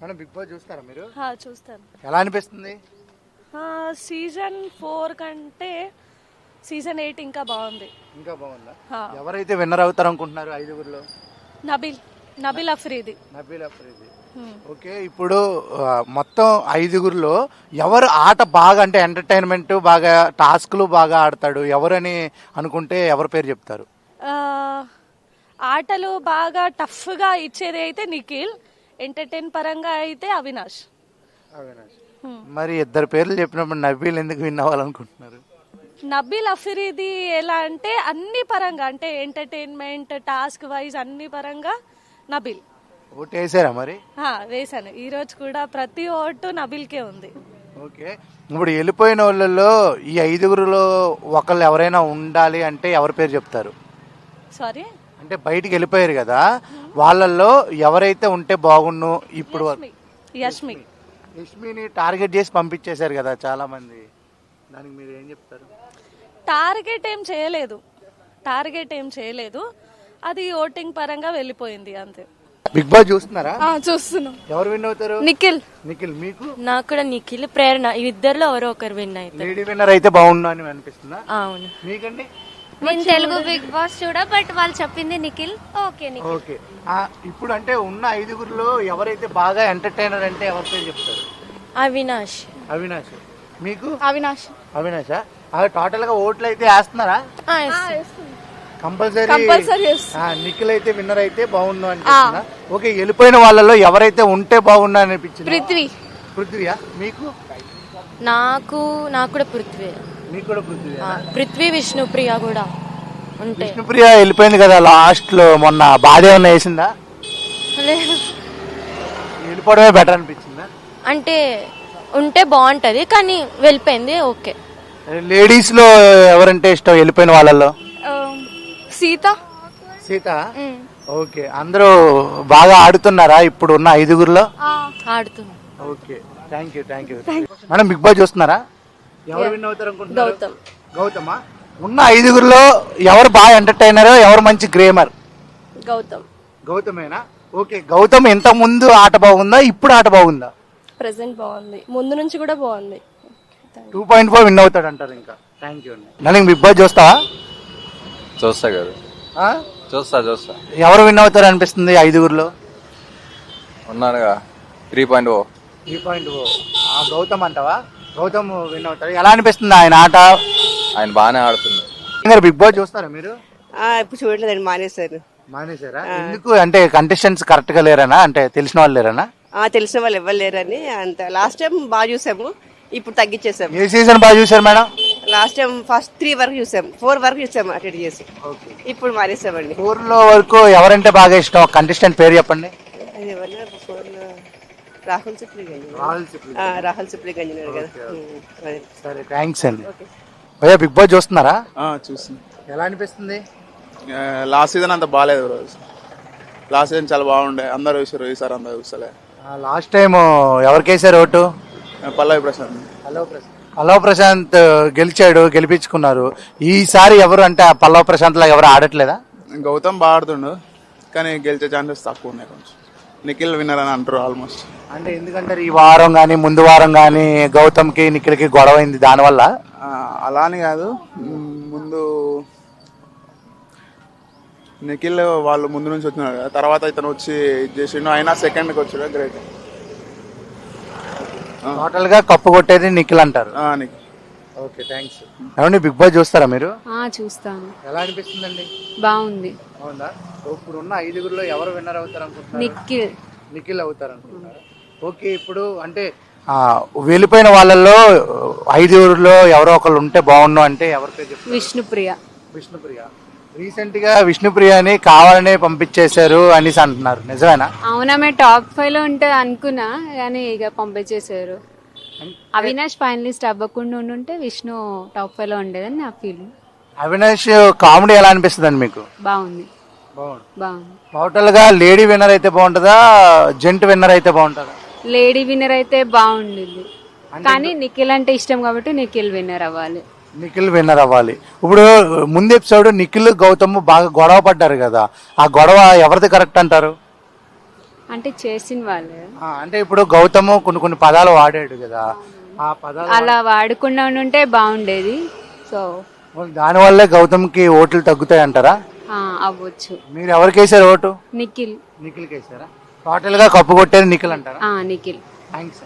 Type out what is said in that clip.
Madam Bigg boss చూస్తారా మీరు? చూస్తాను. ఎలా అనిపిస్తుంది? సీజన్ 4 కంటే సీజన్ 8 ఇంకా బాగుంది. ఇంకా బాగుందా? ఎవరైతే విన్నర్ అవుతారు అనుకుంటున్నారు ఐదుగురిలో? నబిల్ అఫ్రీది. ఓకే, ఇప్పుడు మొత్తం ఐదుగురిలో ఎవరు ఆట బాగా అంటే ఎంటర్టైన్మెంట్ బాగా టాస్క్లు బాగా ఆడతాడు ఎవరని అనుకుంటే ఎవరి పేరు చెప్తారు? ఆటలు బాగా టఫ్గా ఇచ్చేది అయితే నిఖిల్, ఎంటర్టైన్ పరంగా అయితే అవినాష్. మరి ఇద్దరు పేర్లు చెప్పినప్పుడు నబీల్ ఎందుకు విన్ అవ్వాలనుకుంటున్నారు? నబీల్ అఫ్రీది ఎలా అంటే అన్ని పరంగా అంటే ఎంటర్టైన్మెంట్ టాస్క్ వైజ్ అన్ని పరంగా నబీల్. ఓటు వేసారా మరి? వేసాను. ఈ రోజు కూడా ప్రతి ఓటు నబీల్కే ఉంది. ఓకే, ఇప్పుడు వెళ్ళిపోయిన వాళ్ళలో ఈ ఐదుగురులో ఒకళ్ళు ఎవరైనా ఉండాలి అంటే ఎవరి పేరు చెప్తారు? సారీ, అంటే బయటికి వెళ్ళిపోయారు కదా, వాళ్ళల్లో ఎవరైతే ఉంటే బాగుండు? ఇప్పుడు యష్మిని టార్గెట్ చేసి పంపించేశారు కదా చాలా మంది, దానికి మీరు ఏం చెప్తారు? టార్గెట్ ఏం చేయలేదు, అది ఓటింగ్ పరంగా వెళ్ళిపోయింది అంతే. బిగ్ బాస్ చూస్తున్నారా? చూస్తున్నాం. ఎవరు విన్ అవుతారు? నిఖిల్. మీకు? నాకు కూడా నిఖిల్, ప్రేరణ, ఇద్దరులో ఎవరో ఒకరు విన్ అవుతారు. లేడీ విన్నర్ అయితే బాగుండు అని అనిపిస్తుందా? అవును. మీకండి? నేను తెలుగు బిగ్ బాస్ చూడ, బట్ వాళ్ళు చెప్పింది నిఖిల్. ఓకే. ఇప్పుడు అంటే ఉన్న ఐదుగురిలో ఎవరైతే బాగా ఎంటర్టైనర్ అంటే ఎవరి పేరు చెప్తారు? అవినాష్. మీకు? అవినాషా? టోటల్ గా ఓట్లు అయితే వేస్తున్నారా? కంపల్సరీ. నిఖిల్ అయితే విన్నర్ అయితే బాగుండు అనిపిస్తుందా? ఓకే, వెళ్ళిపోయిన వాళ్ళలో ఎవరైతే ఉంటే బాగుండు అనిపించింది? పృథ్వీయా? మీకు? నాకు కూడా పృథ్వీ. మీకు కూడా పృథ్వీ, విష్ణుప్రియ కూడా ఉంటాయి. విష్ణుప్రియ వెళ్ళిపోయింది కదా లాస్ట్ లో, మొన్న బాధ ఏమన్నా వేసిందా? వెళ్ళిపోవడమే బెటర్ అనిపించిందా? అంటే ఉంటే బాగుంటది కానీ వెళ్ళిపోయింది. ఓకే. లేడీస్ లో ఎవరంటే ఇష్టం వెళ్ళిపోయిన వాళ్ళలో? సీత. ఓకే, అందరూ బాగా ఆడుతున్నారా ఇప్పుడు ఉన్న ఐదుగురులో? ఆడుతున్నా. Okay, thank you. Madam Bigg Boss చూస్తున్నారా? ఎవరు విన్ అవుతారు అనుకుంటున్నారు? గౌతమా? ఉన్న ఐదుగురులో ఎవరు బాగా ఎంటర్టైనర్, ఎవరు మంచి గ్రేమర్? గౌతమేనా? ఓకే, గౌతమ్ ఇంత ముందు ఆట బాగుందా, ఇప్పుడు ఆట బాగుందా? ప్రెసెంట్ బాగుంది, ముందు నుంచి కూడా బాగుంది. 2.4 విన్ అవుతాడు అంటారు. ఇంకా థ్యాంక్ యూ అండి. నన్ను బిగ్ బాస్ చూస్తావా? చూస్తా కదా. చూస్తా. ఎవరు విన్ అవుతారు అనిపిస్తుంది ఐదుగురులో? ఉన్నానుగా 3.0. గౌతమ్ అంటావా? గౌతమ్ విన్ అవుతారు. ఎలా అనిపిస్తుంది ఆయన ఆట? ఆయన బాగానే ఆడుతుంది. బిగ్ బాస్ చూస్తారా మీరు? ఇప్పుడు చూడలేదండి, మానేశారా? ఎందుకు? అంటే కంటెస్టెంట్స్ కరెక్ట్ గా లేరనా, అంటే తెలిసిన వాళ్ళు లేరనా? తెలిసిన వాళ్ళు ఎవరు లేరని. అంత లాస్ట్ టైం బాగా చూసాము, ఇప్పుడు తగ్గించేసాము. ఏ సీజన్ బాగా చూసారు మేడం? లాస్ట్ టైం ఫస్ట్ 3 వరకు చూసాము, 4 వరకు చూసాము అటెండ్ చేసి. ఇప్పుడు మానేసామండి. 4 లో వరకు ఎవరంటే బాగా ఇష్టం? కంటెస్టెంట్ పేరు చెప్పండి. అది ఎవరన్నా రాహుల్ సిప్లి గంజనర్ కదా. సరే, థ్యాంక్స్ అండి. భయ్యా బిగ్ బాస్ చూస్తున్నారా? చూస్తుంది. ఎలా అనిపిస్తుంది? లాస్ట్ సీజన్ అంత బాగాలేదు రోజు. లాస్ట్ సీజన్ చాలా బాగుండే, అందరూ చూసారు. ఈసారి అందరూ చూస్తలే. లాస్ట్ టైం ఎవరికేసారు ఓటు? పల్లవి ప్రశాంత్. పల్లవ ప్రశాంత్ గెలిపించుకున్నారు. ఈసారి ఎవరు అంటే పల్లవ ప్రశాంత్ లా ఎవరు ఆడట్లేదా? గౌతమ్ బాగా ఆడుతుండు కానీ గెలిచే ఛాన్సెస్ తక్కువ ఉన్నాయి కొంచెం. నిఖిల్ విన్నర్ అని అంటారు ఆల్మోస్ట్. అంటే ఎందుకంటారు? ఈ వారం కానీ ముందు వారం కానీ గౌతమ్ కి నిఖిల్ కి గొడవ అయింది, దానివల్ల? అలా అని కాదు, ముందు నిఖిల్ వాళ్ళు ముందు నుంచి వచ్చినారు కదా, తర్వాత ఇతను వచ్చి ఇది చేసిండు, అయినా సెకండ్కి వచ్చాడు. గ్రేట్. టోటల్ గా కప్పు కొట్టేది నిఖిల్ అంటారు. Okay, thanks. ఏమండి బిగ్ బాస్ చూస్తారా మీరు? చూస్తాను. ఎలా అనిపిస్తుందండి? బాగుంది. అవునా? ఇప్పుడు ఉన్న ఐదుగురులో ఎవరు విన్నర్ అవుతారు అనుకుంటున్నారు? నిఖిల్ అవుతారు అనుకుంటున్నారు. ఓకే, ఇప్పుడు అంటే వెళ్ళిపోయిన వాళ్ళల్లో ఐదుగురులో ఎవరో ఒకళ్ళు ఉంటే బాగుండు అంటే ఎవరి పేరు చెప్తారు? విష్ణుప్రియ. రీసెంట్ గా విష్ణుప్రియని కావాలనే పంపించేశారు అనేసి అంటున్నారు, నిజమేనా? అవునా, మేము టాప్ 5 లో ఉంటే అనుకున్నా కానీ ఇక పంపించేశారు. అవినాష్ ఫైనలిస్ట్ అవ్వకుండా ఉంటే విష్ణు టాప్ 5 లో ఉండేదని నా ఫీలింగ్. అవినాష్ కామెడీ ఎలా అనిపిస్తుంది మీకు? బాగుంది. టోటల్ గా లేడీ విన్నర్ అయితే బాగుంటుందా, జెంట్ విన్నర్ అయితే బాగుంటుందా? లేడీ విన్నర్ అయితే బాగుండేది, కానీ నిఖిల్ అంటే ఇష్టం కాబట్టి నిఖిల్ విన్నర్ అవ్వాలి. ఇప్పుడు ముందు ఎపిసోడ్ నిఖిల్ గౌతమ్ బాగా గొడవ పడ్డారు కదా, ఆ గొడవ ఎవరిది కరెక్ట్ అంటారు? అంటే చేసిన వాళ్ళు అంటే ఇప్పుడు గౌతమ్ కొన్ని కొన్ని పదాలు వాడాడు కదా, ఆ పదాలు అలా వాడకుండా ఉంటే బాగుండేది. సో దానివల్లే గౌతమ్కి ఓట్లు తగ్గుతాయి అంటారా? అవ్వచ్చు. మీరు ఎవరికి వేసారు ఓటు? నిఖిల్. నిఖిల్కి వేసారా? టోటల్ గా కప్పు కొట్టేది నిఖిల్ అంటారా? నిఖిల్. థ్యాంక్స్.